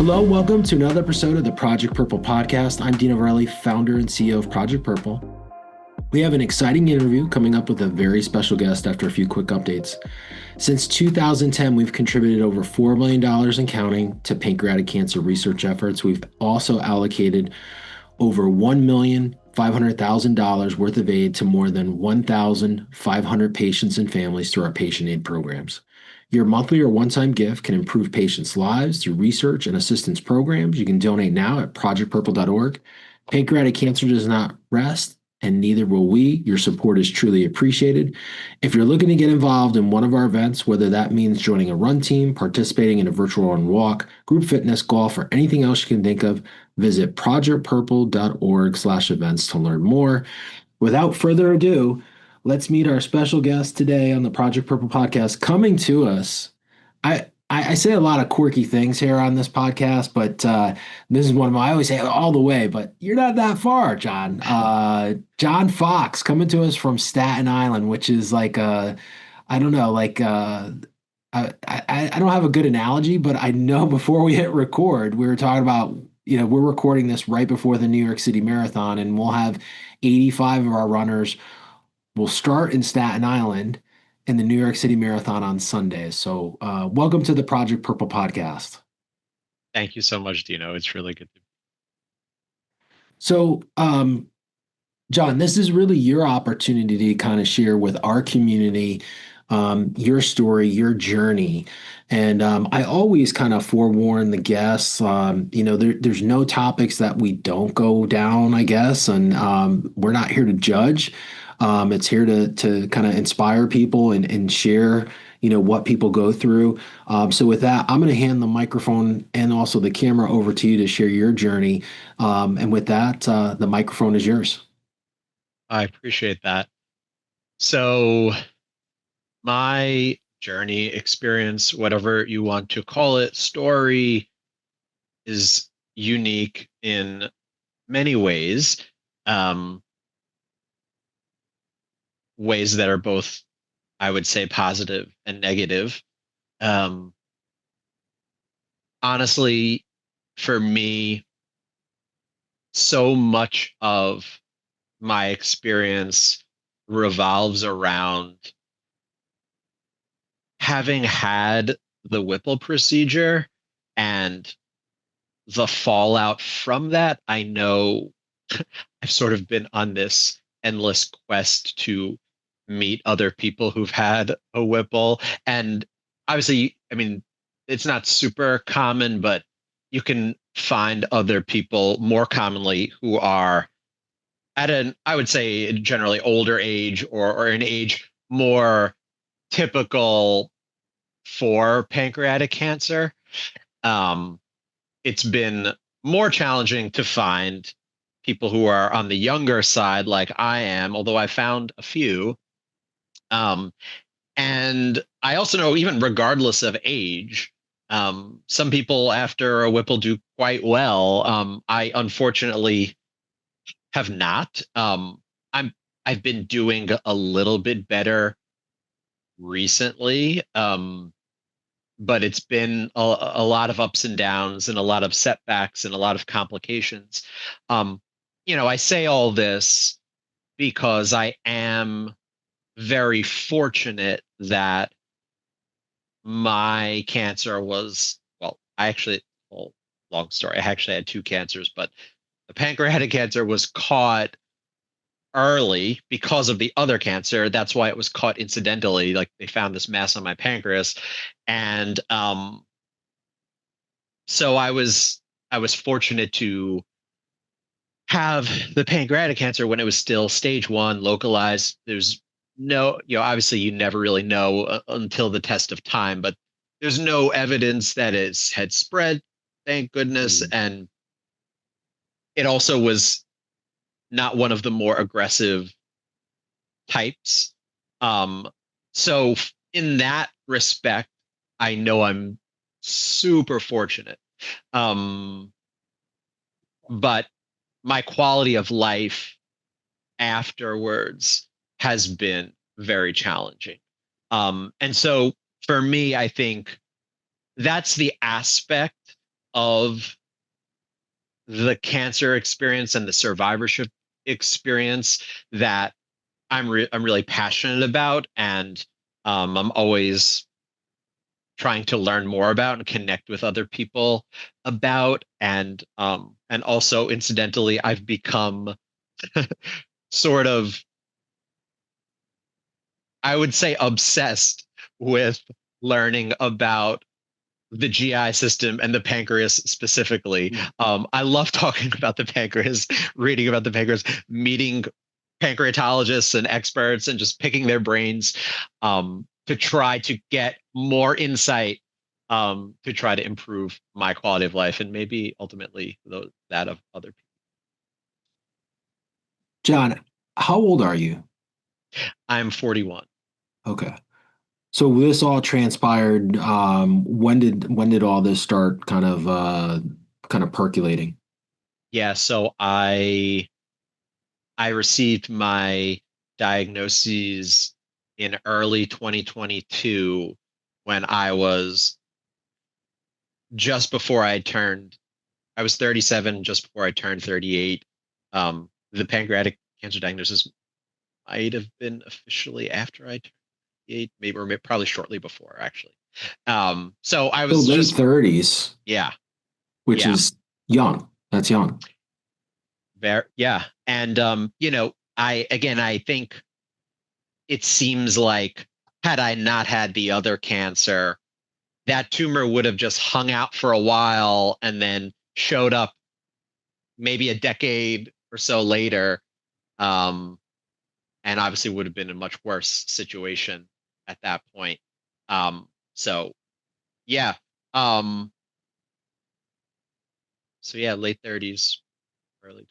Hello, welcome to another episode of the Project Purple podcast. I'm Dino Verrelli, founder and CEO of Project Purple. We have an exciting interview coming up with a very special guest after a few quick updates. Since 2010, we've contributed over $4 million and counting to pancreatic cancer research efforts. We've also allocated over $1,500,000 worth of aid to more than 1,500 patients and families through our patient aid programs. Your monthly or one-time gift can improve patients' lives through research and assistance programs. You can donate now at projectpurple.org. Pancreatic cancer does not rest, and neither will we. Your support is truly appreciated. If you're looking to get involved in one of our events, whether that means joining a run team, participating in a virtual run walk, group fitness, golf, or anything else you can think of, visit projectpurple.org/events to learn more. Without further ado, let's meet our special guest today on the Project Purple podcast. Coming to us, I say a lot of quirky things here on this podcast, but this is one of my, I always say all the way, but you're not that far, Jon. Jon Fox coming to us from Staten Island, which is like I don't know, I don't have a good analogy, but I know before we hit record, we were talking about, we're recording this right before the New York City Marathon, and we'll have 85 of our runners will start in Staten Island and the New York City Marathon on Sundays. So, welcome to the Project Purple podcast. Thank you so much, Dino. It's really good to. So, Jon, this is really your opportunity to kind of share with our community your story, your journey. And I always kind of forewarn the guests, there's no topics that we don't go down, I guess. And we're not here to judge. It's here to kind of inspire people and share, what people go through. So with that, I'm going to hand the microphone and also the camera over to you to share your journey. And with that, the microphone is yours. I appreciate that. So, my journey, experience, whatever you want to call it, story is unique in many ways. Um, Ways that are both, I would say, positive and negative. Um, Honestly, for me, so much of my experience revolves around having had the Whipple procedure and the fallout from that. I know I've sort of been on this endless quest to meet other people who've had a Whipple. And obviously, I mean, it's not super common, but you can find other people more commonly who are at an, I would say, generally older age or an age more typical for pancreatic cancer. Um, it's been more challenging to find people who are on the younger side, like I am, although I found a few. Um, and I also know, even regardless of age, some people after a Whipple do quite well. I unfortunately have not. I've been doing a little bit better recently. But it's been a lot of ups and downs and a lot of setbacks and a lot of complications. Um, I say all this because I am very fortunate that my cancer was, well, well, long story. I actually had two cancers, but the pancreatic cancer was caught early because of the other cancer. That's why it was caught incidentally. Like, they found this mass on my pancreas. And so I was fortunate to have the pancreatic cancer when it was still stage 1, localized. There's no, obviously you never really know until the test of time, but there's no evidence that it's had spread, thank goodness. And it also was not one of the more aggressive types. So in that respect, I know I'm super fortunate. Um, but my quality of life afterwards has been very challenging. And so for me, I think that's the aspect of the cancer experience and the survivorship experience that I'm really passionate about, and I'm always trying to learn more about and connect with other people about, and also incidentally, I've become sort of, I would say, obsessed with learning about the GI system and the pancreas specifically. I love talking about the pancreas, reading about the pancreas, meeting pancreatologists and experts, and just picking their brains to try to get more insight, to try to improve my quality of life and maybe ultimately that of other people. John, how old are you? I'm 41. Okay. So this all transpired, when did all this start kind of percolating? Yeah, so I received my diagnoses in early 2022 when I was just before I turned, I was 37, just before I turned 38. The pancreatic cancer diagnosis might have been officially after I turned 38, maybe, or maybe, probably shortly before, actually. So I So was late just, 30s, yeah, which yeah, is young. That's young. very, yeah. And, I think it seems like had I not had the other cancer, that tumor would have just hung out for a while and then showed up maybe a decade or so later, um, and obviously would have been a much worse situation at that point. So yeah, um, so yeah, late 30s, early 20s.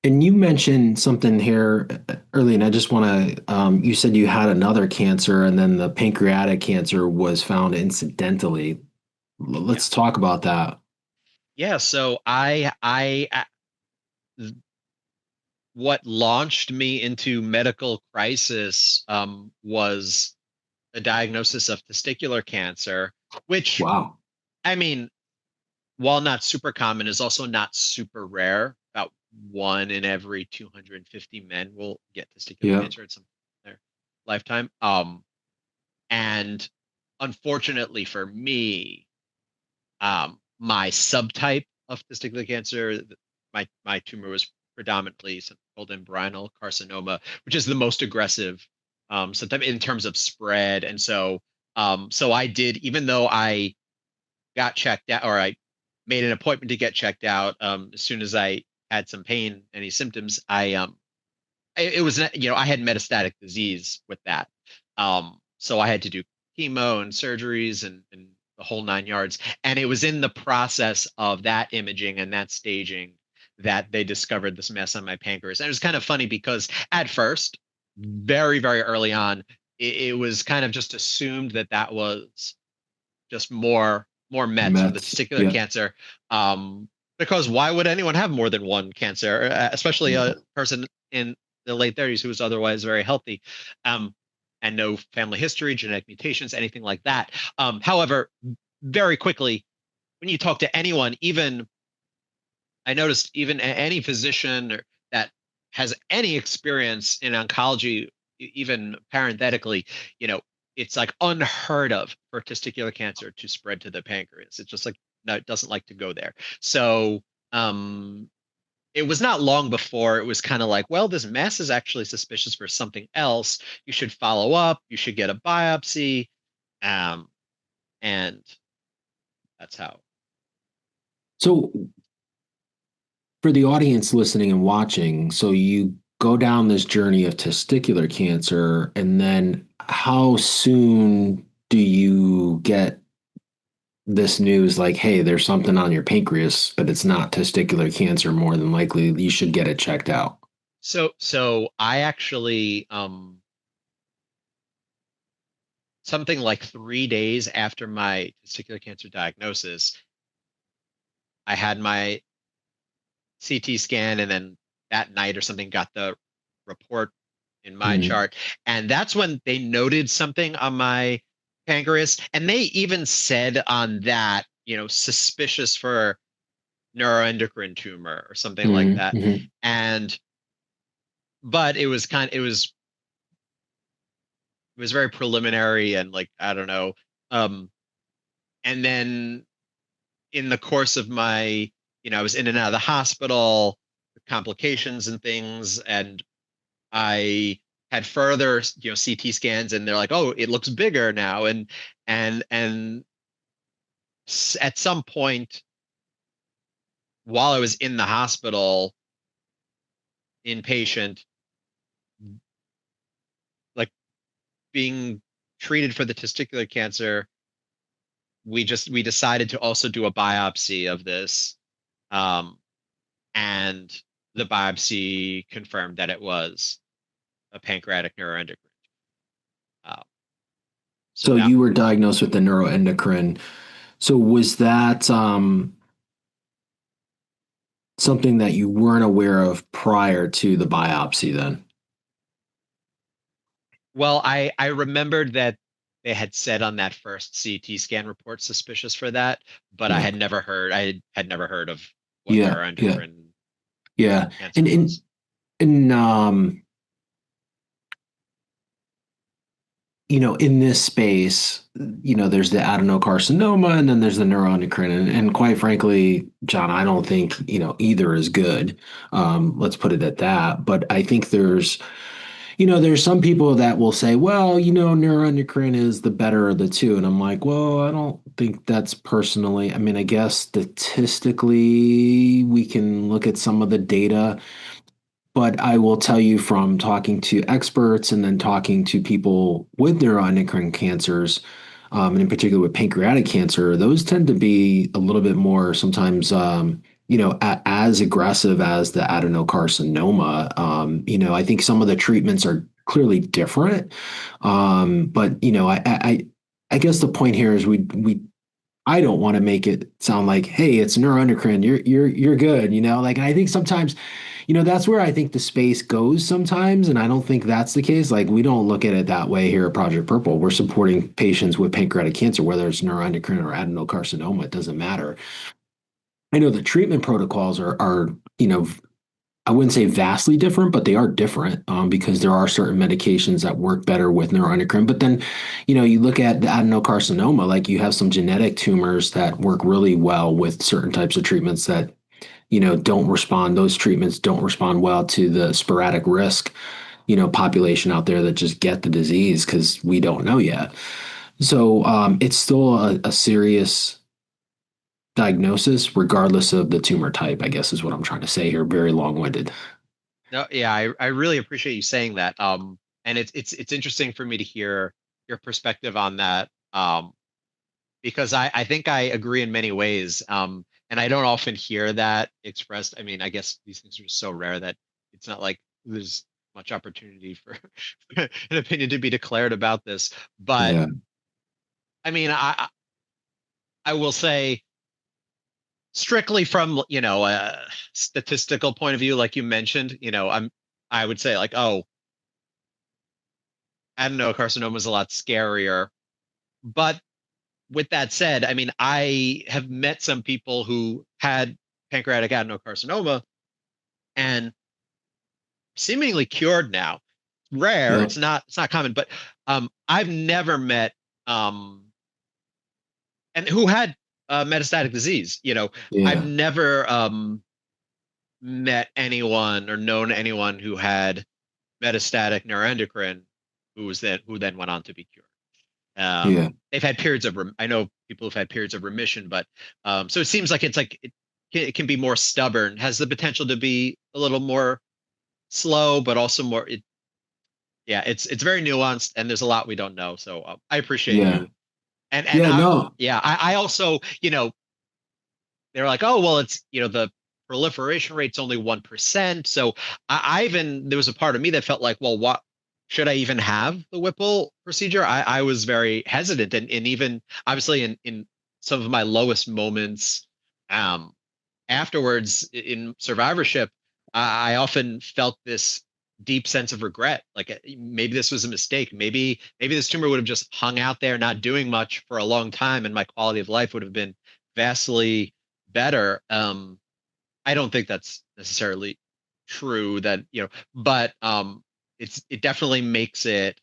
And you mentioned something here early, and I just want to, you said you had another cancer, and then the pancreatic cancer was found incidentally. Yeah, Let's talk about that. yeah. So what launched me into medical crisis was a diagnosis of testicular cancer, which, Wow. I mean, while not super common, is also not super rare. About one in every 250 men will get testicular Yeah. cancer at some point in their lifetime. And unfortunately for me, my subtype of testicular cancer, my tumor was predominantly something called embryonal carcinoma, which is the most aggressive subtype in terms of spread. And so I did, even though I got checked out, or I made an appointment to get checked out, as soon as I had some pain, any symptoms, it was, I had metastatic disease with that. So I had to do chemo and surgeries and the whole nine yards. And it was in the process of that imaging and that staging that they discovered this mess on my pancreas. And it was kind of funny because at first, very, very early on, it was kind of just assumed that that was just more mets from the Mets. testicular Yeah. cancer. Because why would anyone have more than one cancer, especially Yeah. a person in the late 30s who was otherwise very healthy, um, and no family history, genetic mutations, anything like that. However, very quickly, when you talk to anyone, even I noticed even any physician that has any experience in oncology, even parenthetically, you know, it's like unheard of for testicular cancer to spread to the pancreas. It's just like, no, it doesn't like to go there. So um, it was not long before it was kind of like, well, this mass is actually suspicious for something else. You should follow up. You should get a biopsy. Um, and that's how. So for the audience listening and watching, so you go down this journey of testicular cancer, and then how soon do you get this news like, hey, there's something on your pancreas, but it's not testicular cancer, more than likely you should get it checked out? So I actually, something like 3 days after my testicular cancer diagnosis, I had my CT scan, and then that night or something got the report in my Mhm. chart. And that's when they noted something on my pancreas. And they even said on that, suspicious for neuroendocrine tumor or something like Mm, that. hmm. And but it was very preliminary and like I don't know. Um, and then in the course of I was in and out of the hospital, complications and things, and I had further, CT scans, and they're like, "Oh, it looks bigger now." And at some point while I was in the hospital, inpatient, like being treated for the testicular cancer, we decided to also do a biopsy of this, um, and the biopsy confirmed that it was a pancreatic neuroendocrine. Uh, so So now, you were diagnosed with the neuroendocrine. So was that something that you weren't aware of prior to the biopsy then? well, I remembered that they had said on that first CT scan report suspicious for that, but Yeah. I had never heard of what Yeah. Yeah. neuroendocrine Yeah. cancer And was. and in this space, there's the adenocarcinoma and then there's the neuroendocrine. And quite frankly, John, I don't think, either is good. Let's put it at that. But I think there's some people that will say, well, neuroendocrine is the better of the two. And I'm like, well, I don't think that's personally. I mean, I guess statistically, we can look at some of the data. But I will tell you from talking to experts and then talking to people with neuroendocrine cancers, and in particular with pancreatic cancer, those tend to be a little bit more sometimes, as aggressive as the adenocarcinoma. I think some of the treatments are clearly different. But I guess the point here is we I don't want to make it sound like, hey, it's neuroendocrine. You're good, Like, and I think sometimes, that's where I think the space goes sometimes, and I don't think that's the case. Like, we don't look at it that way here at Project Purple. We're supporting patients with pancreatic cancer, whether it's neuroendocrine or adenocarcinoma, it doesn't matter. I know the treatment protocols are, I wouldn't say vastly different, but they are different, because there are certain medications that work better with neuroendocrine. But then, you look at the adenocarcinoma, like you have some genetic tumors that work really well with certain types of treatments that, don't respond. Those treatments don't respond well to the sporadic risk, population out there that just get the disease because we don't know yet. So it's still a serious diagnosis, regardless of the tumor type, I guess is what I'm trying to say here. Very long-winded. No, yeah, I really appreciate you saying that. And it's interesting for me to hear your perspective on that. Because I think I agree in many ways. And I don't often hear that expressed. I mean, I guess these things are so rare that it's not like there's much opportunity for an opinion to be declared about this. But Yeah. I mean, I will say strictly from, a statistical point of view, like you mentioned, I would say like, oh, adenocarcinoma is a lot scarier. But with that said, I mean, I have met some people who had pancreatic adenocarcinoma and seemingly cured now. Rare, Yeah. it's not common, but I've never met and who had metastatic disease. I've Yeah. never met anyone or known anyone who had metastatic neuroendocrine who then went on to be cured. Yeah. They've had periods of I know people who've had periods of remission, but so it seems like it can be more stubborn, has the potential to be a little more slow, but also more yeah, it's very nuanced and there's a lot we don't know. So I appreciate Yeah. you and Yeah. No. yeah, I also they're like, oh well, it's the proliferation rate's only 1%. So I even there was a part of me that felt like, well, what should I even have the Whipple procedure? I was very hesitant, and even obviously in some of my lowest moments, um, afterwards in survivorship, I often felt this deep sense of regret. Like maybe this was a mistake. Maybe this tumor would have just hung out there, not doing much for a long time, and my quality of life would have been vastly better. I don't think that's necessarily true that, but it definitely makes it.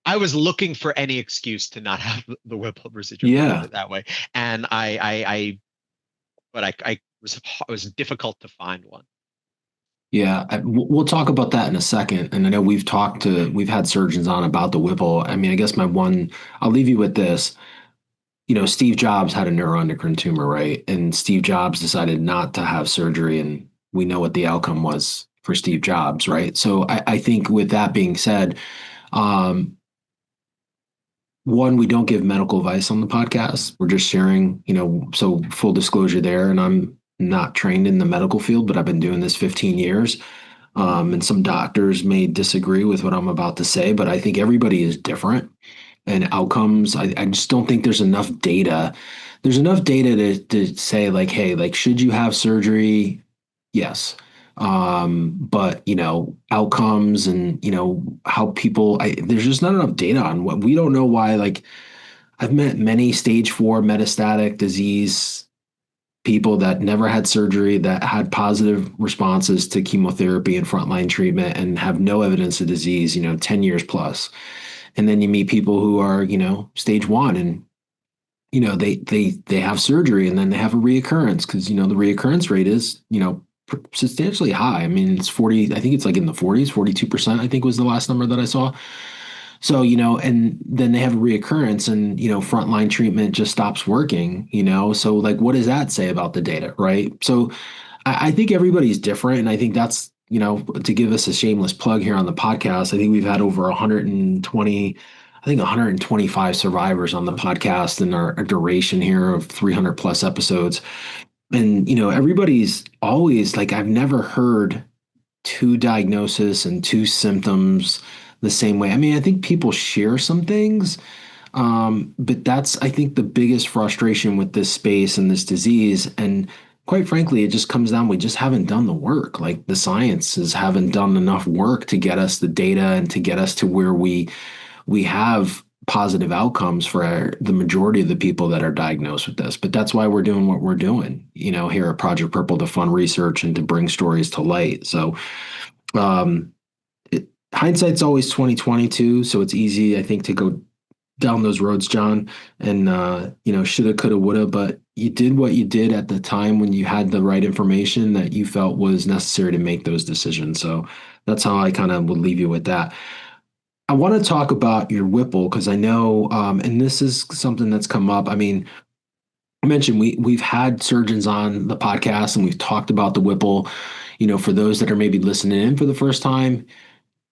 I was looking for any excuse to not have the Whipple procedure, let's put Yeah. it that way. And but I was, it was difficult to find one. Yeah, we'll talk about that in a second. And I know we've had surgeons on about the Whipple. I mean, I guess I'll leave you with this. Steve Jobs had a neuroendocrine tumor, right? And Steve Jobs decided not to have surgery, and we know what the outcome was for Steve Jobs, right? So I think with that being said, um, one, we don't give medical advice on the podcast. We're just sharing, so full disclosure there. And I'm not trained in the medical field, but I've been doing this 15 years. And some doctors may disagree with what I'm about to say, but I think everybody is different. And outcomes, I just don't think there's enough data. There's enough data to say, like, hey, like, should you have surgery? Yes. But outcomes and how people, there's just not enough data on what we don't know why. Like, I've met many stage 4 metastatic disease people that never had surgery that had positive responses to chemotherapy and frontline treatment and have no evidence of disease, 10 years plus. And then you meet people who are, stage 1 and they have surgery and then they have a reoccurrence because the reoccurrence rate is, substantially high. I mean, it's 40, I think it's like in the 40s, 42%, I think was the last number that I saw. So, and then they have a reoccurrence and, frontline treatment just stops working, So like what does that say about the data, right? So I think everybody's different. And I think that's, to give us a shameless plug here on the podcast, I think we've had over 120, I think 125 survivors on the podcast in our duration here of 300 plus episodes. And, everybody's always like, I've never heard two diagnoses and two symptoms the same way. I mean, I think people share some things, but that's, I think, the biggest frustration with this space and this disease. And quite frankly, it just comes down, we just haven't done the work. Like the sciences haven't done enough work to get us the data and to get us to where we have positive outcomes for the majority of the people that are diagnosed with this. But that's why we're doing what we're doing, here at Project Purple to fund research and to bring stories to light. So um, hindsight's always 2022, so it's easy, I think, to go down those roads, John, and shoulda, coulda, woulda, but you did what you did at the time when you had the right information that you felt was necessary to make those decisions. So that's how I kind of would leave you with that. I want to talk about your Whipple because I know, and this is something that's come up. I mean, I mentioned we've had surgeons on the podcast and we've talked about the Whipple. For those that are maybe listening in for the first time,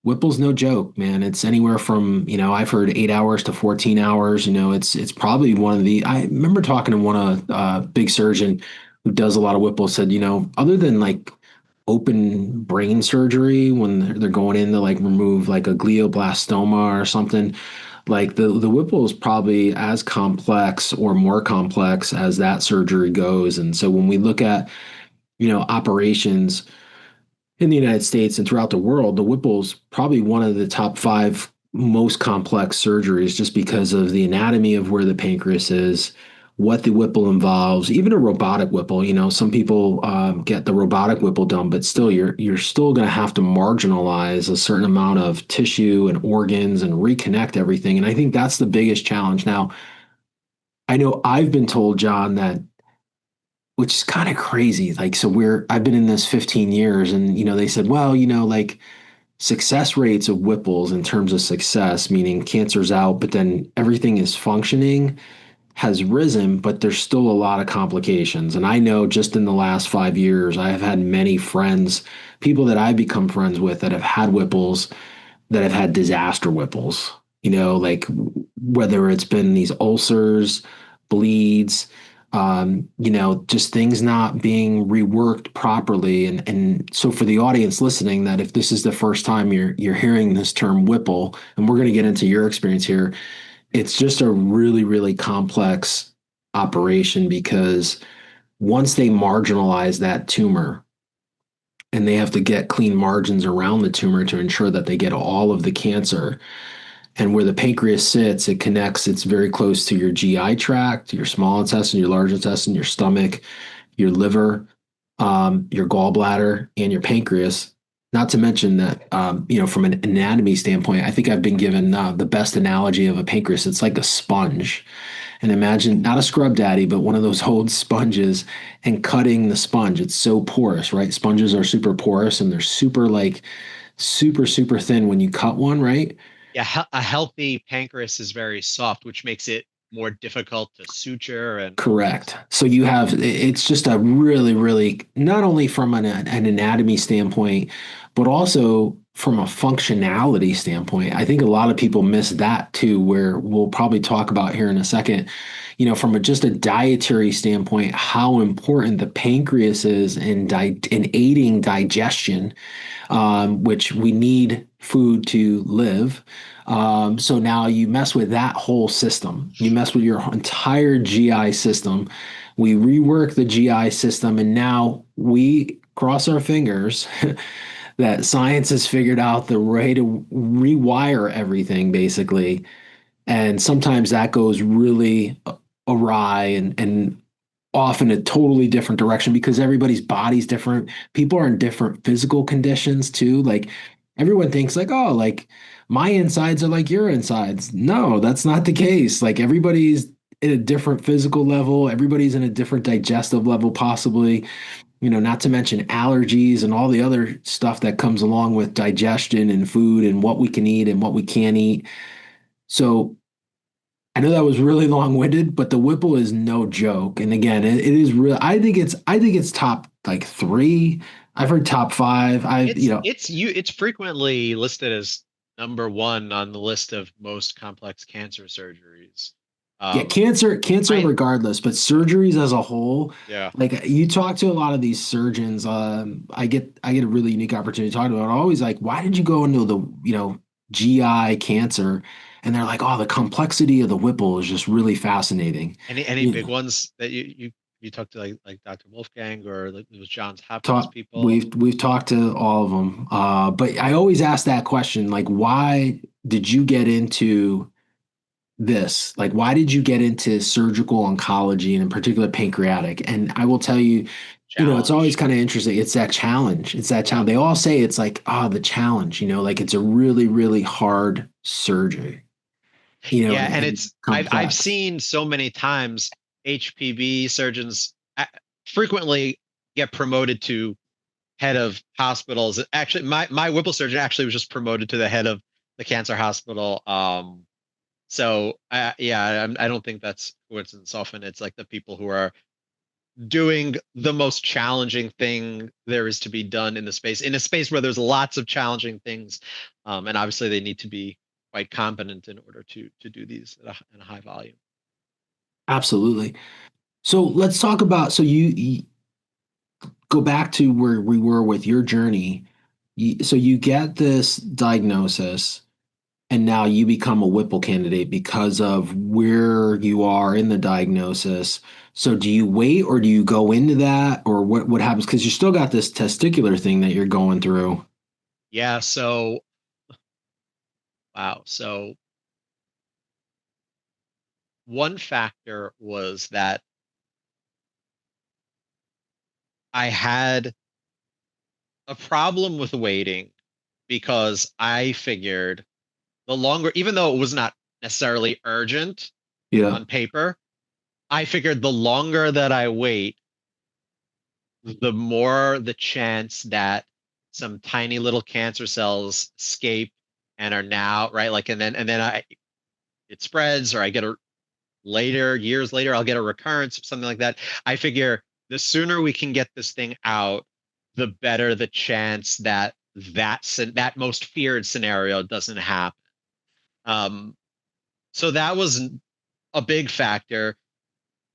Whipple's no joke, man. It's anywhere from, I've heard 8 hours to 14 hours. It's probably one of the, I remember talking to one of big surgeon who does a lot of Whipple said, other than like open brain surgery when they're going in to like remove like a glioblastoma or something, like the Whipple is probably as complex or more complex as that surgery goes. And so when we look at, operations in the United States and throughout the world, the Whipple's probably one of the top 5 most complex surgeries just because of the anatomy of where the pancreas is, what the Whipple involves, even a robotic Whipple. Some people get the robotic Whipple done, but still, you're still going to have to marginalize a certain amount of tissue and organs and reconnect everything. And I think that's the biggest challenge. Now, I know I've been told, John, that which is kind of crazy. Like, so I've been in this 15 years and, they said, well, like success rates of Whipples in terms of success, meaning cancer's out, but then everything is functioning has risen, but there's still a lot of complications. And I know just in the last 5 years, I have had many friends, people that I've become friends with that have had Whipples that have had disaster Whipples, like whether it's been these ulcers, bleeds, just things not being reworked properly. And so for the audience listening, that if this is the first time you're hearing this term Whipple, and we're going to get into your experience here, it's just a really, really complex operation because once they marginalize that tumor and they have to get clean margins around the tumor to ensure that they get all of the cancer, And where the pancreas sits, it connects, it's very close to your GI tract, your small intestine, your large intestine, your stomach, your liver, your gallbladder, and your pancreas. Not to mention that, from an anatomy standpoint, I think I've been given the best analogy of a pancreas. It's like a sponge. And imagine not a scrub daddy, but one of those old sponges and cutting the sponge. It's so porous, right? Sponges are super porous and they're super, like, super, super thin when you cut one, right? Yeah, a healthy pancreas is very soft, which makes it more difficult to suture and all Correct. those. So you have, it's just a really, really, not only from an anatomy standpoint, but also from a functionality standpoint. I think a lot of people miss that too, where we'll probably talk about here in a second, from just a dietary standpoint, how important the pancreas is in aiding digestion, which we need food to live. So now you mess with that whole system. You mess with your entire GI system. We rework the GI system, and now we cross our fingers that science has figured out the way to rewire everything, basically. And sometimes that goes really awry and off in a totally different direction because everybody's body's different. People are in different physical conditions too. Like everyone thinks like, oh, like my insides are like your insides. No, that's not the case. Like everybody's in a different physical level. Everybody's in a different digestive level, possibly, not to mention allergies and all the other stuff that comes along with digestion and food and what we can eat and what we can't eat. So I know that was really long-winded, but the Whipple is no joke. And again, it is real. I think it's top like three. I've heard top five. It's frequently listed as number one on the list of most complex cancer surgeries. Yeah, Um, cancer I regardless, but surgeries as a whole, yeah. like you talk to a lot of these surgeons, I get a really unique opportunity to talk to them. I'm always like, why did you go into the, GI cancer? And they're like, oh, the complexity of the Whipple is just really fascinating. Any You big know, ones that you talked to like Dr. Wolfgang or like those Johns Hopkins talk people? we've talked to all of them. But I always ask that question, like, why did you get into this? Like, why did you get into surgical oncology and in particular pancreatic? And I will tell you, it's always Challenge. kind of interesting. It's that challenge. It's that Yeah. challenge. They all say it's like, the challenge, like it's a really, really hard surgery, Yeah, and and it's I've complex. seen so many times HPB surgeons frequently get promoted to head of hospitals. Actually, my Whipple surgeon actually was just promoted to the head of the cancer hospital. So yeah, I don't think that's coincidence. Often it's like the people who are doing the most challenging thing there is to be done in the space, in a space where there's lots of challenging things, and obviously they need to be quite competent in order to do these at in a high volume. Absolutely. So let's talk about, so you go back to where we were with your journey. So you get this diagnosis. And now you become a Whipple candidate because of where you are in the diagnosis. So do you wait or do you go into that or what happens? Because you still got this testicular thing that you're going through. Yeah, so wow. So one factor was that I had a problem with waiting because I figured the longer, even though it was not necessarily urgent Yeah. on paper, I figured the longer that I wait, the more the chance that some tiny little cancer cells escape and are now right, like, and then I it spreads, or I get a later, years later, I'll get a recurrence, something like that. I figure the sooner we can get this thing out, the better the chance that that most feared scenario doesn't happen. Um, so that was a big factor.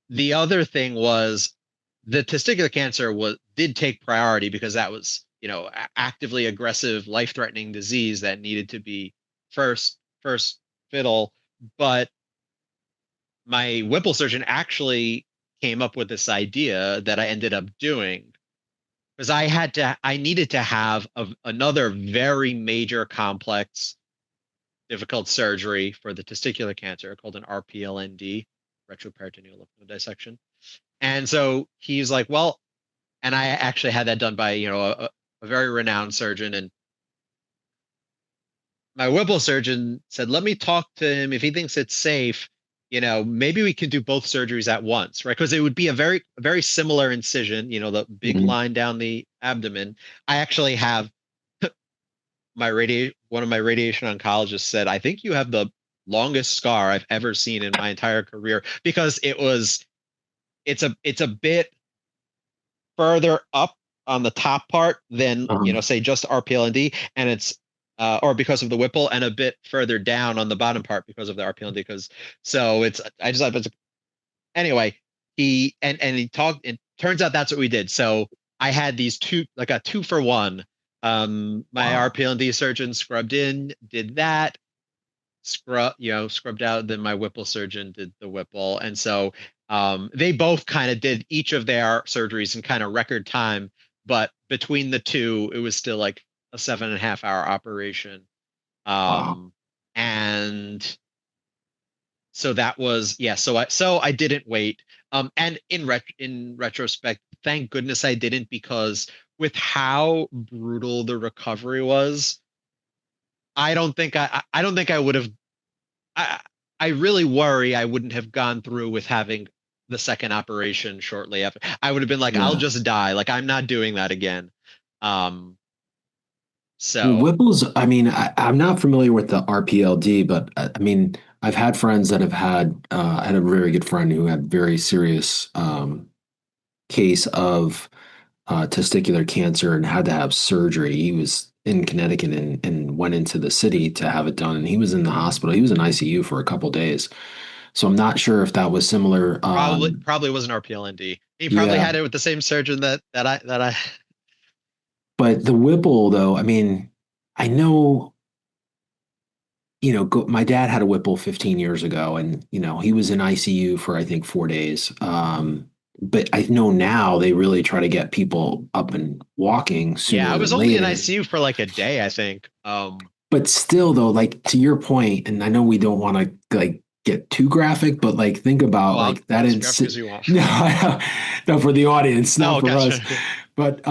The other thing was the testicular cancer was did take priority because that was, actively aggressive, life-threatening disease that needed to be first fiddle. But my Whipple surgeon actually came up with this idea that I ended up doing because I needed to have another very major complex difficult surgery for the testicular cancer called an RPLND, retroperitoneal lymph node dissection. And so he's like, well, and I actually had that done by, a very renowned surgeon. And my Whipple surgeon said, let me talk to him. If he thinks it's safe, maybe we can do both surgeries at once, right? Because it would be a very similar incision, the big Mhm. line down the abdomen. I actually have one of my radiation oncologists said, I think you have the longest scar I've ever seen in my entire career because it's a bit further up on the top part than, Um, say just RPL&D, and it's or because of the Whipple, and a bit further down on the bottom part because of the RPL&D. Because so it's I just thought it's anyway. He talked. It turns out that's what we did. So I had these two, like a two for one. My wow. RPL&D surgeon scrubbed in, did that, scrubbed out. Then my Whipple surgeon did the Whipple, and so they both kind of did each of their surgeries in kind of record time. But between the two, it was still like a 7.5 hour operation. Wow. Um, and so that was, yeah. So I didn't wait. And in retrospect, thank goodness I didn't, because with how brutal the recovery was, I don't think I would have. I I really worry I wouldn't have gone through with having the second operation shortly after. I would have been like, I'll Yeah. just die. Like, I'm not doing that again. Um, Well, so Whipple's, I mean, I'm not familiar with the RPLD, but I mean, I've had friends that have had, I had a very good friend who had very serious case of testicular cancer and had to have surgery. He was in Connecticut and went into the city to have it done. And he was in the hospital. He was in ICU for a couple days. So I'm not sure if that was similar. probably was an RPLND. He probably Yeah. had it with the same surgeon that I. But the Whipple, though, I mean, I know, my dad had a Whipple 15 years ago, and he was in ICU for I think 4 days. But I know now they really try to get people up and walking Yeah, sooner I was than only in later. ICU for like a day, I think. But still, though, like to your point, and I know we don't want to like get too graphic, but like think Oh, about I'll like that go as in graphic as you want. no, no for the audience, not Oh, for us. gotcha. But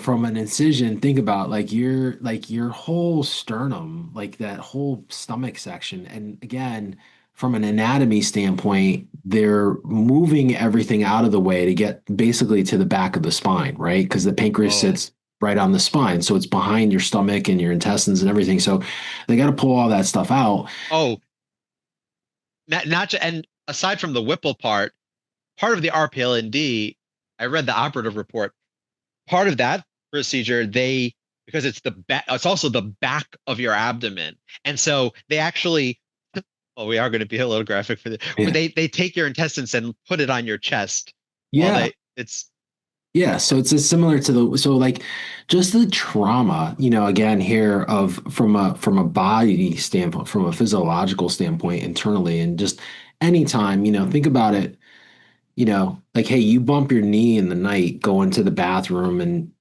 from an incision, think about like your whole sternum, like that whole stomach section. And again, from an anatomy standpoint, they're moving everything out of the way to get basically to the back of the spine, right? Because the pancreas Oh, sits right on the spine. So it's behind your stomach and your intestines and everything. So they got to pull all that stuff out. oh, and aside from the Whipple part of the RPLND, I read the operative report. Part of that procedure, because it's also the back of your abdomen, and so they actually. Oh, we are going to be a little graphic for this. Yeah. They take your intestines and put it on your chest while Yeah. it's Yeah, so it's just similar to so like just the trauma, again here of from a body standpoint, from a physiological standpoint internally, and just anytime, think about it, like hey, you bump your knee in the night going to the bathroom and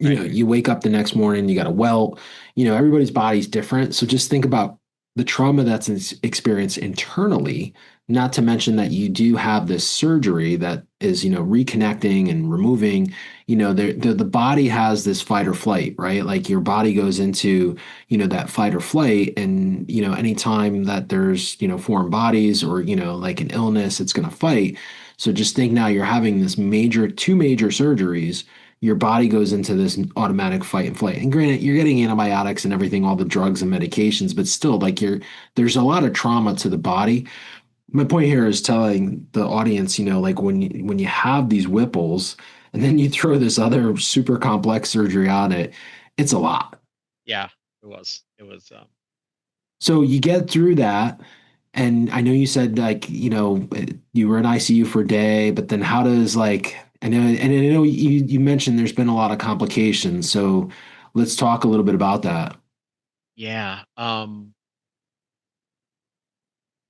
right. you wake up the next morning, you got a welt, everybody's body's different. So just think about the trauma that's experienced internally, not to mention that you do have this surgery that is, reconnecting and removing, the body has this fight or flight, right? Like your body goes into, that fight or flight. And, anytime that there's, foreign bodies or, like an illness, it's going to fight. So just think now you're having two major surgeries. Your body goes into this automatic fight and flight. And granted, you're getting antibiotics and everything, all the drugs and medications, but still, like there's a lot of trauma to the body. My point here is telling the audience, like when you have these Whipples and then you throw this other super complex surgery on it, it's a lot. Yeah, it was So you get through that. And I know you said like, you were in ICU for a day, but then how does like, I know you mentioned there's been a lot of complications. So let's talk a little bit about that. yeah.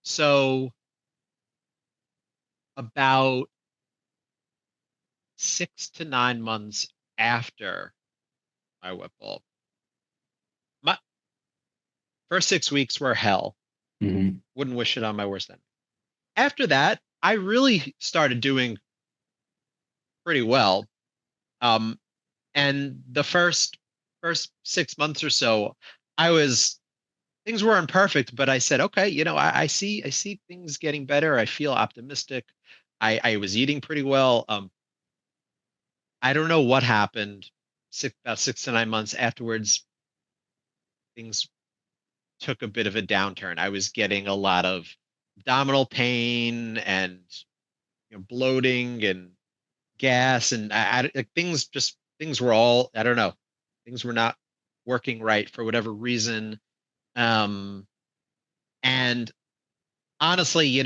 So about 6 to 9 months after my Whipple, my First 6 weeks were hell. Hmm. Wouldn't wish it on my worst enemy. After that, I really started doing pretty well. Um, and the first 6 months or so, I was things weren't perfect, but I said, okay, I see things getting better. I feel optimistic. I was eating pretty well. I don't know what happened. About 6 to 9 months afterwards, things took a bit of a downturn. I was getting a lot of abdominal pain and bloating and gas, and like, things were all, I don't know, things were not working right for whatever reason. Um, and honestly,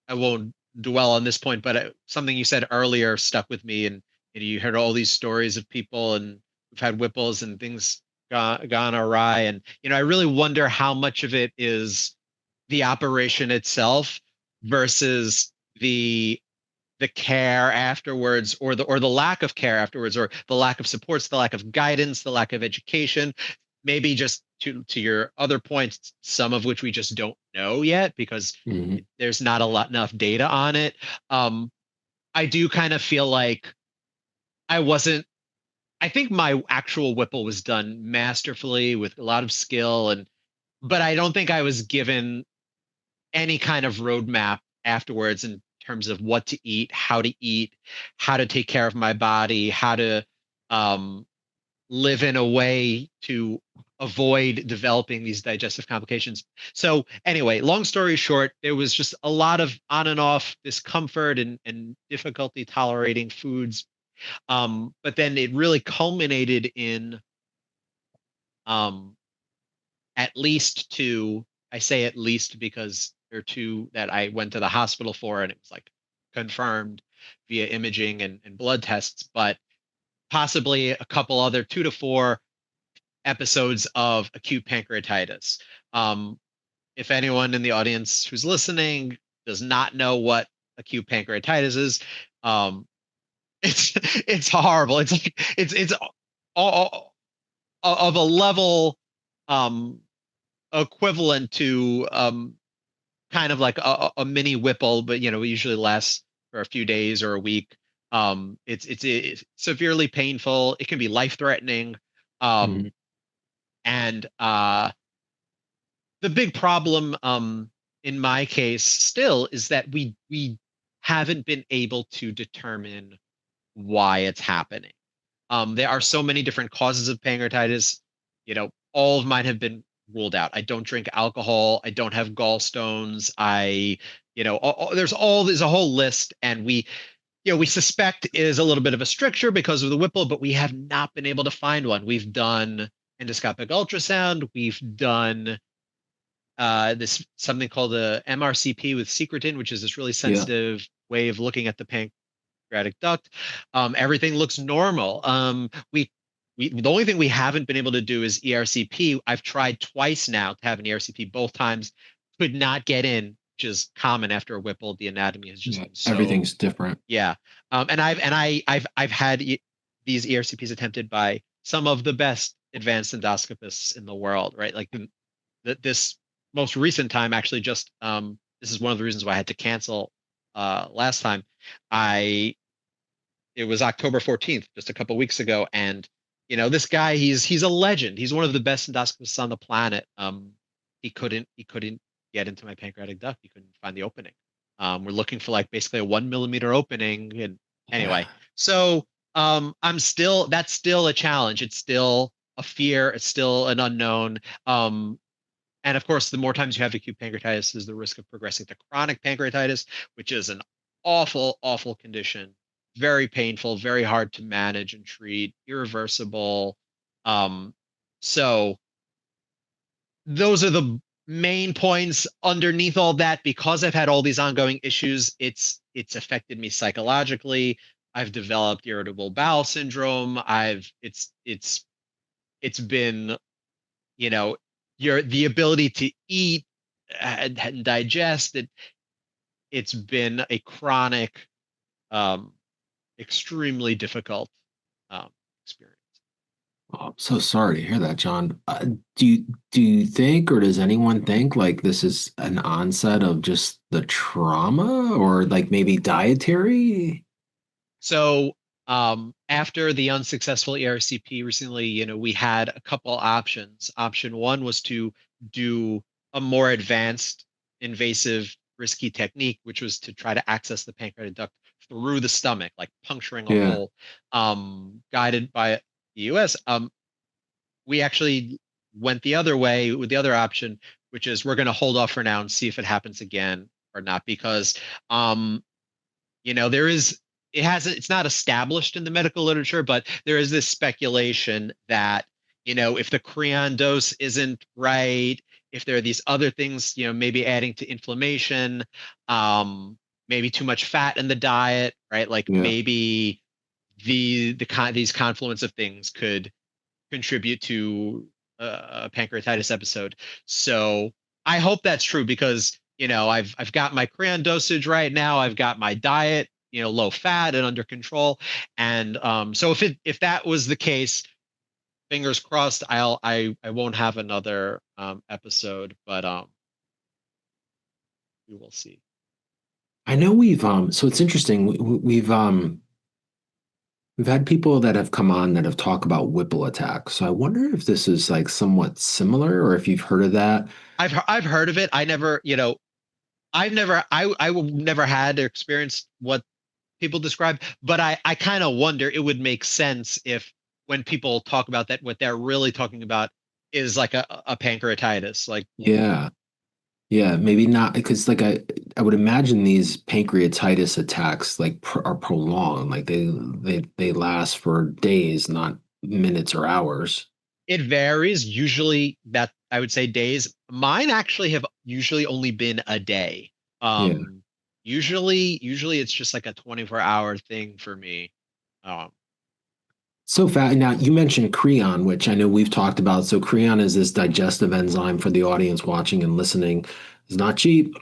I won't dwell on this point, but something you said earlier stuck with me, and you heard all these stories of people, and we've had Whipples and things gone awry, and I really wonder how much of it is the operation itself versus the care afterwards, or the lack of care afterwards, or the lack of supports, the lack of guidance, the lack of education. Maybe just to your other points, some of which we just don't know yet because Hmm. there's not a lot enough data on it. Um, I do kind of feel like I wasn't. I think my actual Whipple was done masterfully with a lot of skill, but I don't think I was given any kind of roadmap afterwards in terms of what to eat, how to take care of my body, how to um, live in a way to avoid developing these digestive complications. So anyway, long story short, there was just a lot of on and off discomfort and difficulty tolerating foods. But then it really culminated in um, at least two. I say at least because there are two that I went to the hospital for, and it was like confirmed via imaging and blood tests, but possibly a couple other 2 to 4 episodes of acute pancreatitis. Um, if anyone in the audience who's listening does not know what acute pancreatitis is, um, it's it's horrible. It's like it's all of a level um, equivalent to kind of like a mini Whipple, but it usually lasts for a few days or a week. It's severely painful. It can be life threatening. Um, Hmm. and The big problem in my case still is that we haven't been able to determine why it's happening. There are so many different causes of pancreatitis. All of mine have been ruled out. I don't drink alcohol. I don't have gallstones. There's a whole list, and we suspect is a little bit of a stricture because of the Whipple, but we have not been able to find one. We've done endoscopic ultrasound. We've done this something called the MRCP with secretin, which is this really Yeah. sensitive way of looking at the pancreatic duct. Everything looks normal. The only thing we haven't been able to do is ERCP. I've tried twice now to have an ERCP. Both times could not get in, which is common after a Whipple. The anatomy has just Yeah. been so, Everything's different. yeah. I've had these ERCPs attempted by some of the best advanced endoscopists in the world, right? Like this most recent time, actually, just this is one of the reasons why I had to cancel last time. I It was October 14th, just a couple weeks ago, and this guy, he's a legend. He's one of the best endoscopists on the planet. He couldn't get into my pancreatic duct. He couldn't find the opening. We're looking for like basically a 1 millimeter opening, and Yeah. anyway, so that's still a challenge. It's still a fear. It's still an unknown. Um, and of course, the more times you have acute pancreatitis, is the risk of progressing to chronic pancreatitis, which is an awful, awful condition. Very painful, very hard to manage and treat, irreversible. Um, so those are the main points underneath all that. Because I've had all these ongoing issues, it's affected me psychologically. I've developed irritable bowel syndrome. It's been your the ability to eat and digest it. It's been a chronic, um, extremely difficult um, experience. Oh, I'm so sorry to hear that, John. Do you think, or does anyone think like this is an onset of just the trauma, or like maybe dietary? So after the unsuccessful ERCP recently, we had a couple options. Option one was to do a more advanced, invasive, risky technique, which was to try to access the pancreatic duct through the stomach, like puncturing a Yeah, hole, guided by the US. We actually went the other way with the other option, which is we're going to hold off for now and see if it happens again or not, because um, there is it's not established in the medical literature, but there is this speculation that, if the creon dose isn't right, if there are these other things, maybe adding to inflammation, maybe too much fat in the diet, right? Like yeah. maybe these confluence of things could contribute to a pancreatitis episode. So I hope that's true because I've got my crayon dosage right now. I've got my diet, low fat and under control. And so if that was the case, fingers crossed, I won't have another episode, but we will see. I know so it's interesting. We've had people that have come on that have talked about Whipple attacks. So I wonder if this is like somewhat similar, or if you've heard of that. I've heard of it. I never, I will never had or experienced what people describe, but I kind of wonder it would make sense if when people talk about that, what they're really talking about is like a pancreatitis. Like, Yeah. Yeah, maybe not because like I would imagine these pancreatitis attacks like are prolonged, like they last for days, not minutes or hours. it varies. Usually that I would say days. Mine actually have usually only been a day. Yeah. Um, usually it's just like a 24-hour thing for me. Um, So fat. Now you mentioned creon, which I know we've talked about. So creon is this digestive enzyme for the audience watching and listening. It's not cheap.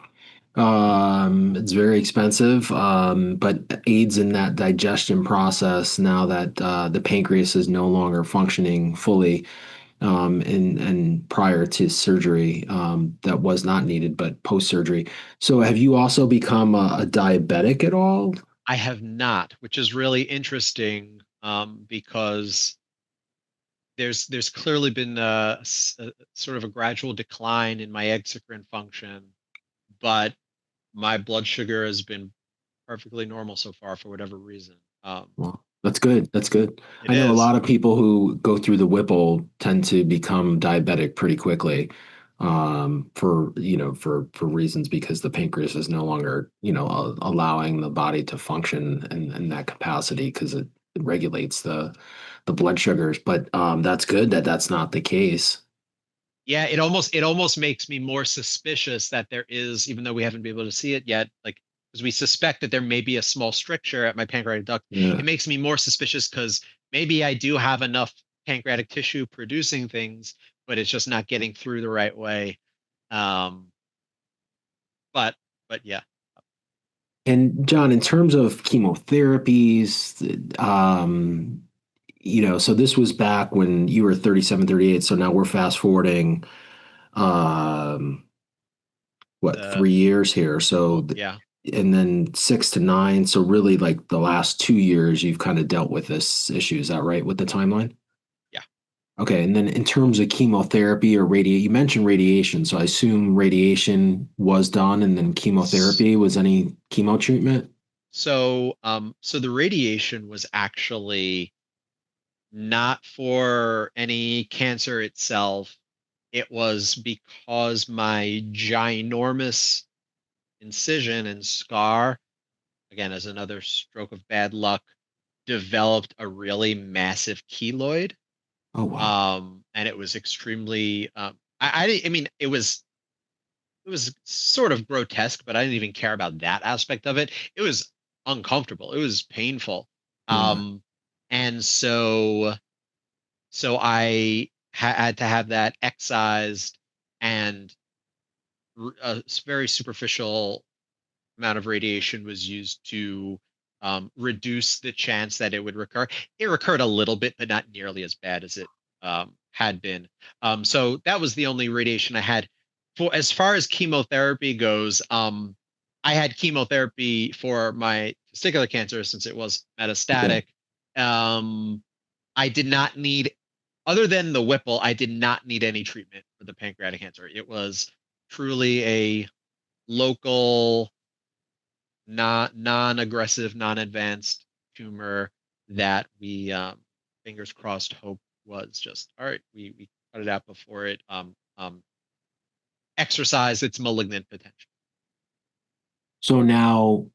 It's very expensive, but aids in that digestion process now that the pancreas is no longer functioning fully. And prior to surgery, that was not needed, but post surgery. So, have you also become a diabetic at all? I have not, which is really interesting, because there's clearly been a sort of a gradual decline in my exocrine function, but my blood sugar has been perfectly normal so far for whatever reason. Well, that's good. That's good. It I know a is. lot of people who go through the Whipple tend to become diabetic pretty quickly, for reasons because the pancreas is no longer, allowing the body to function in that capacity because it regulates the blood sugars. But that's good that that's not the case. Yeah, it almost makes me more suspicious that there is, even though we haven't been able to see it yet, like because we suspect that there may be a small stricture at my pancreatic duct. Yeah. It makes me more suspicious because maybe I do have enough pancreatic tissue producing things, but it's just not getting through the right way. Um, but but yeah. And John, in terms of chemotherapies, so this was back when you were 37, 38. So now we're fast forwarding, um, what, Uh, 3 years here. So, yeah, and then 6 to 9. So really like the last 2 years, you've kind of dealt with this issue. Is that right with the timeline? yeah. Okay. And then in terms of chemotherapy or radiation, you mentioned radiation. So I assume radiation was done and then chemotherapy was any chemo treatment? So the radiation was actually not for any cancer itself. It was because my ginormous incision and scar, again, as another stroke of bad luck, developed a really massive keloid. Oh, wow. And it was extremely, I mean, it was sort of grotesque, but I didn't even care about that aspect of it. It was uncomfortable. It was painful. Yeah. Um, and so I had to have that excised, and a very superficial amount of radiation was used to reduce the chance that it would recur. It recurred a little bit, but not nearly as bad as it had been. So that was the only radiation I had. For as far as chemotherapy goes, I had chemotherapy for my testicular cancer since it was Yeah. metastatic. Um, I did not need, other than the Whipple, I did not need any treatment for the pancreatic cancer. It was truly a local, not non-aggressive, non-advanced tumor that we, fingers crossed, hope was just all right. We cut it out before it exercised its malignant potential. So now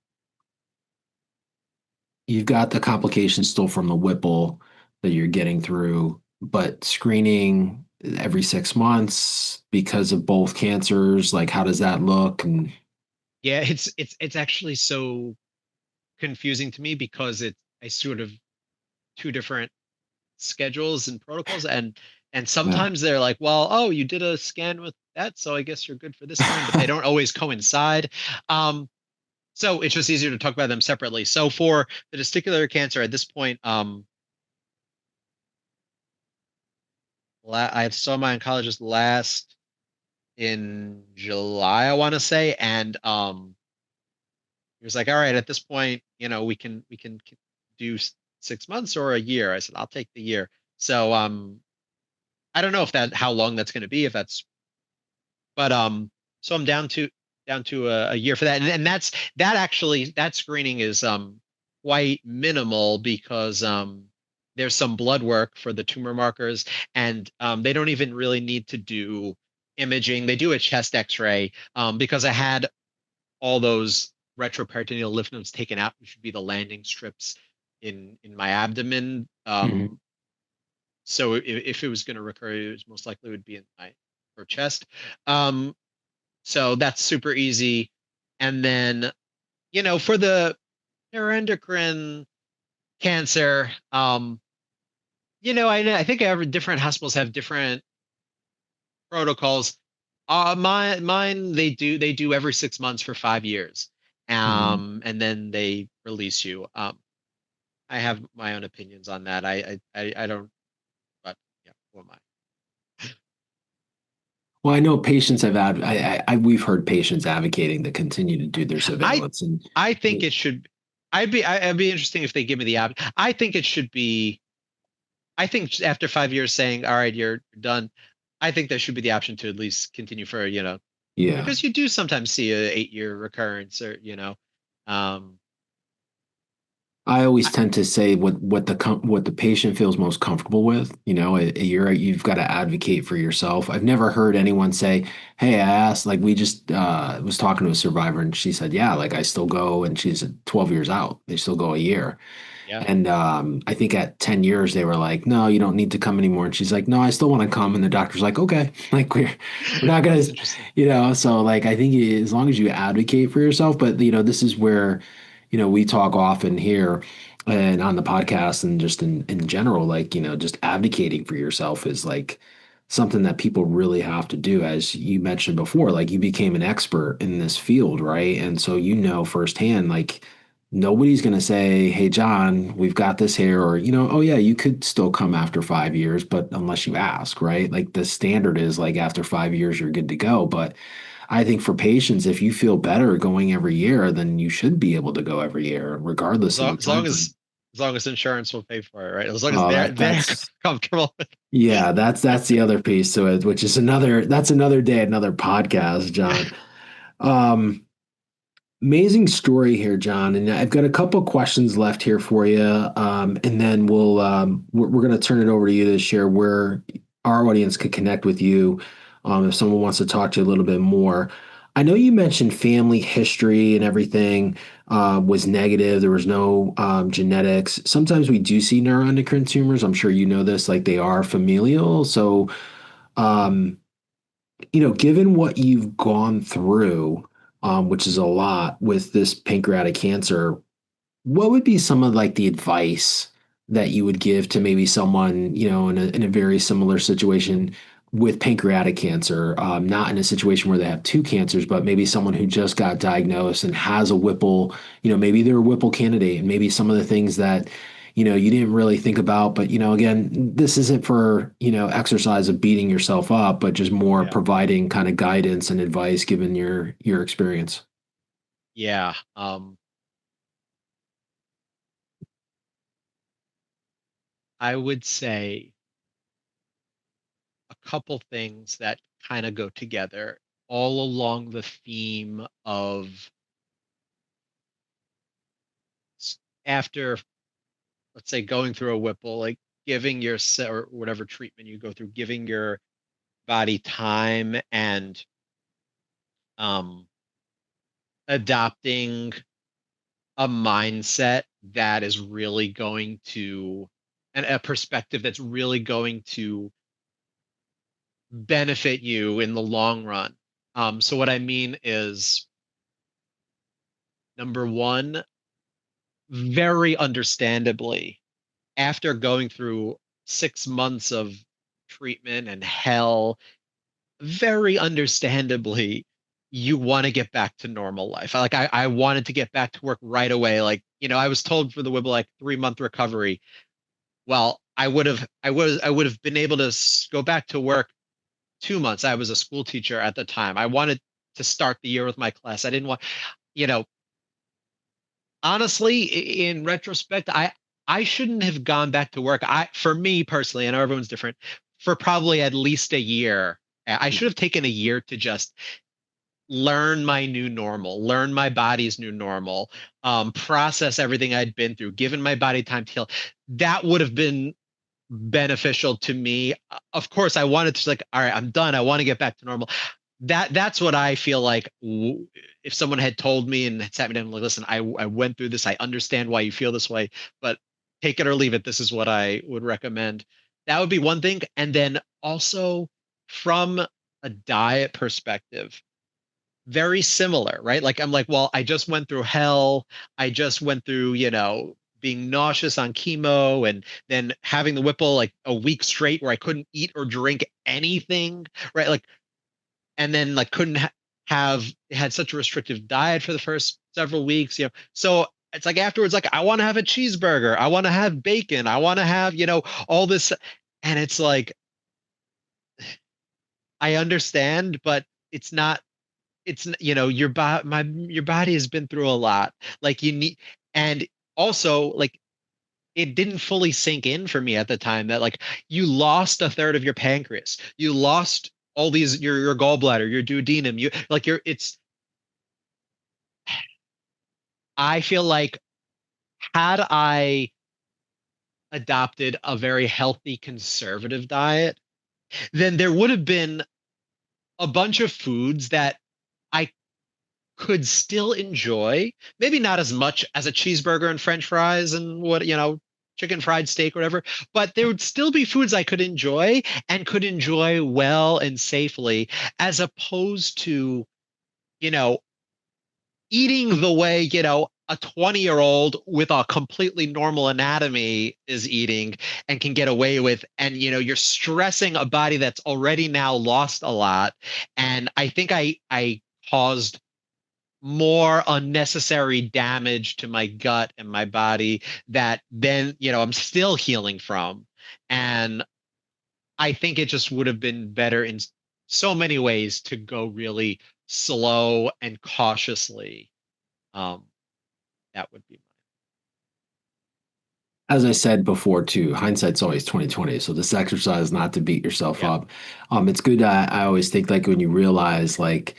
you've got the complications still from the Whipple that you're getting through, but screening every 6 months because of both cancers, like how does that look? And Yeah, it's actually so confusing to me because it's I sort of two different schedules and protocols, and yeah. sometimes they're like, well, oh, you did a scan with that, so I guess you're good for this time, but they don't always coincide. um so it's just easier to talk about them separately. So for the testicular cancer at this point, I saw my oncologist last in July, I want to say, and he was like, all right, at this point, we can do 6 months or a year. I said, I'll take the year. So I don't know if that how long that's going to be, if that's, but so I'm down to a year for that, and that actually that screening is quite minimal because there's some blood work for the tumor markers, and they don't even really need to do imaging. They do a chest X-ray because I had all those retroperitoneal lymph nodes taken out, which would be the landing strips in my abdomen. Mhm. So if it was going to recur, it was most likely would be in my or chest. Um, so that's super easy. And then, for the neuroendocrine cancer, I think every different hospitals have different protocols. Mine they do every 6 months for 5 years, Mhm. and then they release you. I have my own opinions on that. I don't, but yeah, who am I? Well, I know patients have we've heard patients advocating to continue to do their I surveillance, and I think it should. I'd be interesting if they give me the option. I think it should be. I think after 5 years saying, all right, you're done. I think there should be the option to at least continue for, yeah. because you do sometimes see a 8 year recurrence, or, um, I always I, tend to say what the patient feels most comfortable with. You've got to advocate for yourself. I've never heard anyone say, "Hey, I asked." Like we just was talking to a survivor, and she said, "Yeah, like I still go," and she's 12 years out. They still go a year. yeah, And I think at 10 years they were like, "No, you don't need to come anymore." And she's like, "No, I still want to come." And the doctor's like, "Okay, like we're not gonna, that's interesting. So like I think as long as you advocate for yourself, but this is where, we talk often here and on the podcast and just in general, like, just advocating for yourself is like something that people really have to do. As you mentioned before, like you became an expert in this field, right? And so firsthand, like nobody's going to say, "Hey, John, we've got this here," or, "Oh, yeah, you could still come after 5 years," but unless you ask, right? Like the standard is like after 5 years, you're good to go. But I think for patients, if you feel better going every year, then you should be able to go every year, regardless As of long the as time long frame. as insurance will pay for it, right? As long as Oh, they're comfortable. yeah, that's the other piece to it, which is another day, another podcast, John. Um, Amazing story here, John. And I've got a couple questions left here for you. And then we're going to turn it over to you to share where our audience could connect with you, if someone wants to talk to you a little bit more. I know you mentioned family history and everything was negative. There was no genetics. Sometimes we do see neuroendocrine tumors. I'm sure you know this, like they are familial. So, um, given what you've gone through, which is a lot with this pancreatic cancer, what would be some of like the advice that you would give to maybe someone, in a very similar situation with pancreatic cancer, not in a situation where they have two cancers, but maybe someone who just got diagnosed and has a Whipple, maybe they're a Whipple candidate, and maybe some of the things that, you didn't really think about. But, again, this isn't for, exercise of beating yourself up, but just more Yeah. providing kind of guidance and advice given your experience. Yeah. I would say a couple things that kind of go together all along the theme of after, let's say, going through a Whipple, like giving your or whatever treatment you go through, giving your body time and um, adopting a mindset that is really going to, and a perspective that's really going to benefit you in the long run. So what I mean is, number one, very understandably, after going through 6 months of treatment and hell, very understandably, you want to get back to normal life. I wanted to get back to work right away. Like, I was told for the Wibble like 3 month recovery. Well, I would have been able to go back to work 2 months. I was a school teacher at the time. I wanted to start the year with my class. I didn't want, you know, honestly, in retrospect, I shouldn't have gone back to work. For me personally, I know everyone's different, for probably at least a year. I should have taken a year to just learn my new normal, learn my body's new normal, process everything I'd been through, given my body time to heal. That would have been beneficial to me. Of course, I wanted to like, all right, I'm done. I want to get back to normal. That's what I feel like. If someone had told me and had sat me down, like, listen, I went through this. I understand why you feel this way, but take it or leave it. This is what I would recommend. That would be one thing. And then also from a diet perspective, very similar, right? Like I'm like, well, I just went through hell. I just went through, being nauseous on chemo and then having the Whipple like a week straight where I couldn't eat or drink anything, right? Like, and then like couldn't have had such a restrictive diet for the first several weeks, So it's like afterwards, like I want to have a cheeseburger, I want to have bacon, I want to have, all this, and it's like I understand, but it's not it's your body has been through a lot, like you need. And also like it didn't fully sink in for me at the time that like you lost a third of your pancreas, you lost all these, your gallbladder, your duodenum, you like your it's I feel like had I adopted a very healthy conservative diet, then there would have been a bunch of foods that I could still enjoy, maybe not as much as a cheeseburger and French fries and chicken fried steak or whatever, but there would still be foods I could enjoy and could enjoy well and safely, as opposed to, you know, eating the way, a 20-year-old with a completely normal anatomy is eating and can get away with. And, you're stressing a body that's already now lost a lot. And I think I caused more unnecessary damage to my gut and my body that then, I'm still healing from. And I think it just would have been better in so many ways to go really slow and cautiously. Um, that would be As I said before, too, hindsight's always 2020. So this exercise, not to beat yourself yeah. up. It's good. I always think like when you realize like,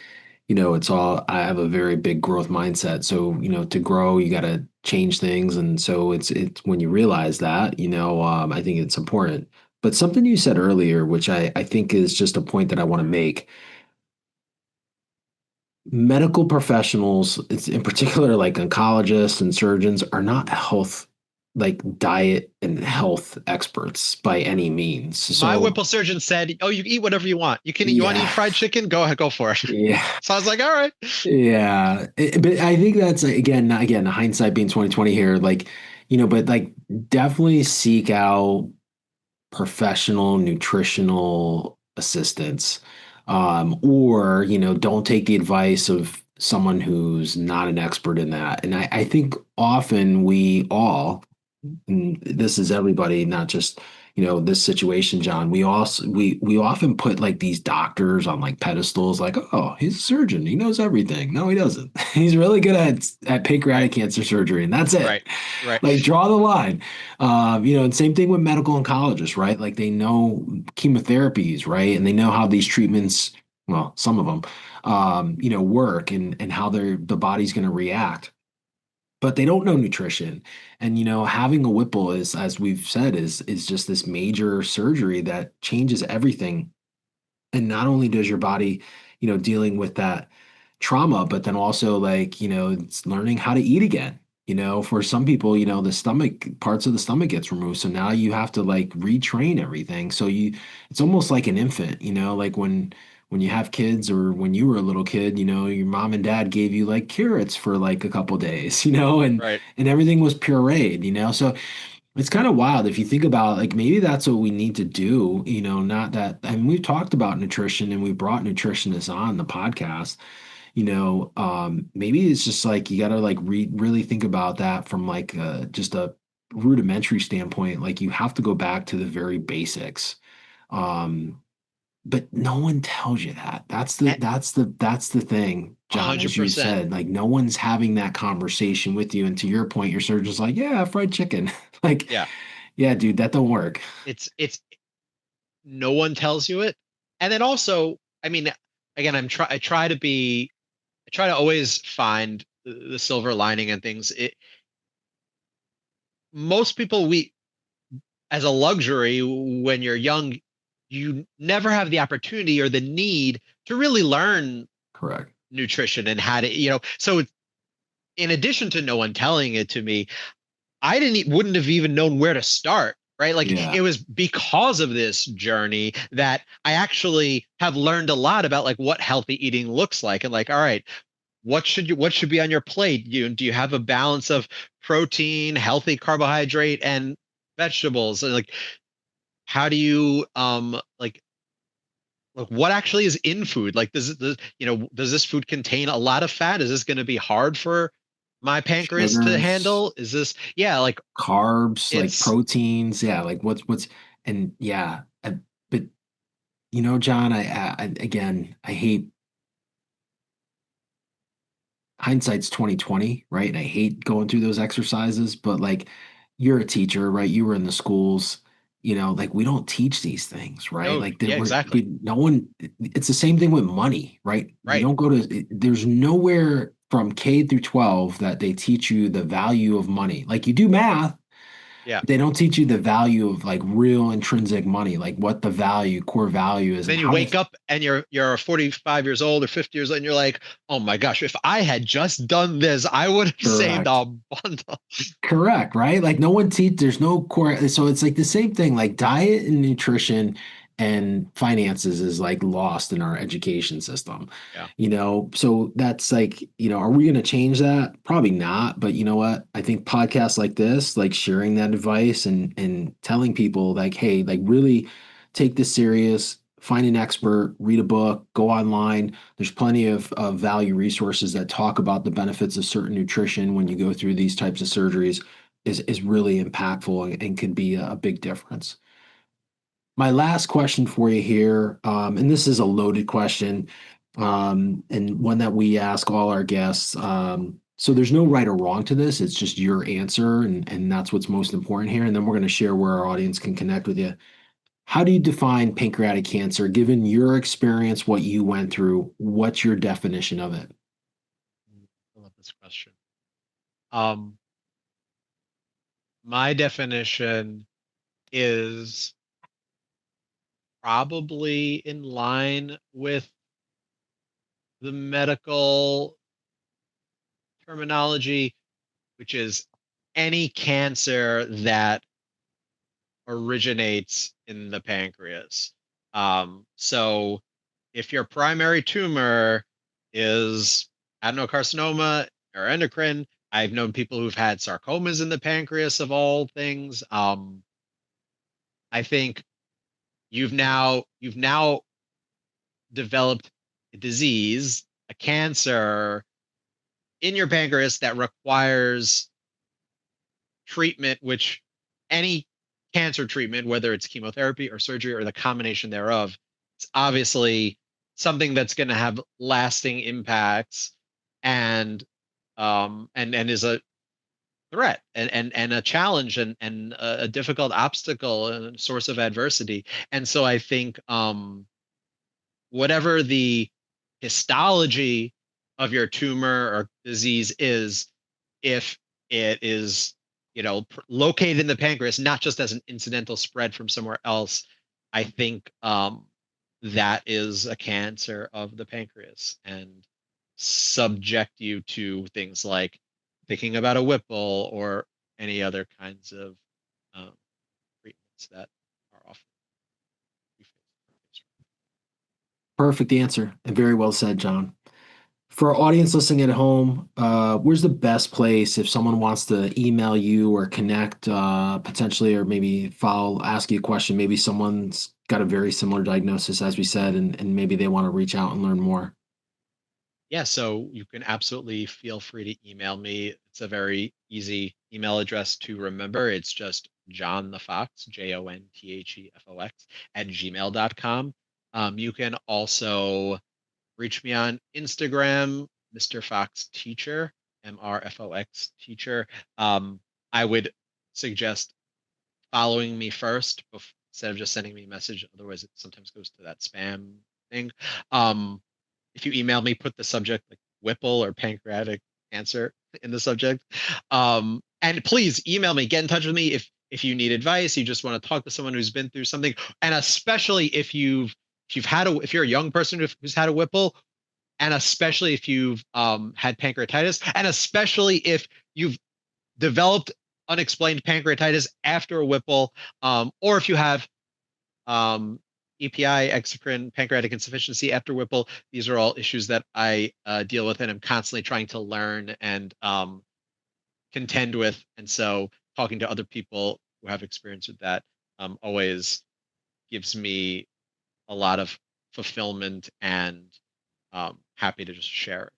it's all, I have a very big growth mindset. So, to grow, you got to change things. And so it's when you realize that, I think it's important. But something you said earlier, which I think is just a point that I want to make, medical professionals, it's in particular like oncologists and surgeons, are not health, like diet and health experts by any means. My So Whipple surgeon said, "Oh, you eat whatever you want. You want to eat yeah, fried chicken? Go ahead, go for it." yeah, So I was like, "All right." yeah. But I think that's again, hindsight being 2020 here, like, but like definitely seek out professional nutritional assistance, or don't take the advice of someone who's not an expert in that. And I think often we all And this is everybody, not just, this situation, John. We often put like these doctors on like pedestals, like, oh, he's a surgeon, he knows everything. No, he doesn't. He's really good at Right, pancreatic cancer surgery, and that's it. right, right, Like, draw the line. And same thing with medical oncologists, right? Like, they know chemotherapies, right? And they know how these treatments, well, some of them, work, and how the body's going to react, but they don't know nutrition. And having a Whipple is, as we've said, is just this major surgery that changes everything. And not only does your body, dealing with that trauma, but then also, like, it's learning how to eat again. For some people, the stomach, parts of the stomach gets removed. So now you have to like retrain everything. So it's almost like an infant, like when you have kids, or when you were a little kid, your mom and dad gave you like carrots for like a couple days, right. and everything was pureed, so it's kind of wild if you think about, like, maybe that's what we need to do, not that. I mean, we've talked about nutrition and we brought nutritionists on the podcast, maybe it's just like you got to like really think about that from like just a rudimentary standpoint. Like, you have to go back to the very basics. Um, but no one tells you that. That's the thing, A John, hundred as you percent. said, like, no one's having that conversation with you. And to your point, your surgeon's like, yeah, fried chicken. Like, Yeah. yeah, dude, that don't work. It's no one tells you it. And then also, I mean, again, I try to be I try to always find the silver lining in things. Most people, we as a luxury when you're young, you never have the opportunity or the need to really learn Correct. nutrition and how to, so in addition to no one telling it to me, wouldn't have even known where to start. Right. Like Yeah, it was because of this journey that I actually have learned a lot about like what healthy eating looks like. And like, all right, what should be on your plate? Do you have a balance of protein, healthy carbohydrate, and vegetables? And like, how do you like what actually is in food? Like, does this food contain a lot of fat? Is this going to be hard for my pancreas to sugars, handle? Is this, yeah, like carbs, like it's proteins. Yeah, like what's and yeah, but John, again, I hate, hindsight's 2020, right? And I hate going through those exercises, but like, you're a teacher, right? You were in the schools, like, we don't teach these things, right? no, Like, yeah, exactly. no one. It's the same thing with money, right? You Right. don't go to, there's nowhere from K through 12 that they teach you the value of money. Like, you do math, Yeah. but they don't teach you the value of like real intrinsic money, like what the value, core value is, And and then you how to. wake up and you're 45 years old or 50 years old and you're like, oh my gosh, if I had just done this, I would have saved Correct. a bundle. Correct, right? Like, no one teach, there's no core. So it's like the same thing, like diet and nutrition and finances is like lost in our education system. Yeah. So that's like, are we going to change that? Probably not. But you know what? I think podcasts like this, like sharing that advice and telling people like, hey, like, really take this serious, find an expert, read a book, go online. There's plenty of value resources that talk about the benefits of certain nutrition when you go through these types of surgeries, is really impactful, and can be a big difference. My last question for you here, and this is a loaded question, and one that we ask all our guests. So there's no right or wrong to this. It's just your answer, and that's what's most important here. And then we're going to share where our audience can connect with you. How do you define pancreatic cancer, given your experience, what you went through? What's your definition of it? I love this question. Um, my definition is probably in line with the medical terminology, which is any cancer that originates in the pancreas. So if your primary tumor is adenocarcinoma or endocrine, I've known people who've had sarcomas in the pancreas of all things. I think you've now developed a disease, a cancer in your pancreas that requires treatment, which any cancer treatment, whether it's chemotherapy or surgery or the combination thereof, it's obviously something that's going to have lasting impacts and is a threat and a challenge and a difficult obstacle and a source of adversity. And so I think whatever the histology of your tumor or disease is, if it is, located in the pancreas, not just as an incidental spread from somewhere else, I think that is a cancer of the pancreas and subject you to things like thinking about a Whipple or any other kinds of um, treatments that are often. Perfect answer and very well said, John. For our audience listening at home, where's the best place if someone wants to email you or connect potentially, or maybe follow, ask you a question? Maybe someone's got a very similar diagnosis, as we said, and maybe they want to reach out and learn more. Yeah, so you can absolutely feel free to email me. It's a very easy email address to remember. It's just Jon the Fox, JONTHEFOX @gmail.com. You can also reach me on Instagram, Mr. Fox Teacher, MRFOX Teacher. I would suggest following me first instead of just sending me a message. Otherwise, it sometimes goes to that spam thing. If you email me, put the subject like Whipple or pancreatic cancer in the subject. And please email me, get in touch with me if you need advice, you just want to talk to someone who's been through something, and especially if you're a young person who's had a Whipple, and especially if you've had pancreatitis, and especially if you've developed unexplained pancreatitis after a Whipple, or if you have EPI, exocrine, pancreatic insufficiency after Whipple. These are all issues that I deal with and I'm constantly trying to learn and contend with. And so talking to other people who have experience with that always gives me a lot of fulfillment and happy to just share.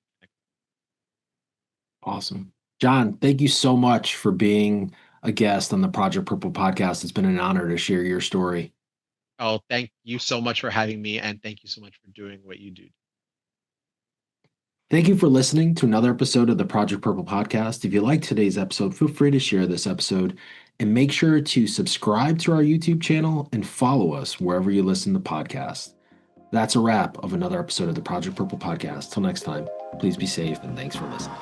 Awesome. John, thank you so much for being a guest on the Project Purple podcast. It's been an honor to share your story. Oh, thank you so much for having me, and thank you so much for doing what you do. Thank you for listening to another episode of the Project Purple podcast. If you liked today's episode, feel free to share this episode and make sure to subscribe to our YouTube channel and follow us wherever you listen to podcasts. That's a wrap of another episode of the Project Purple podcast. Till next time, please be safe and thanks for listening.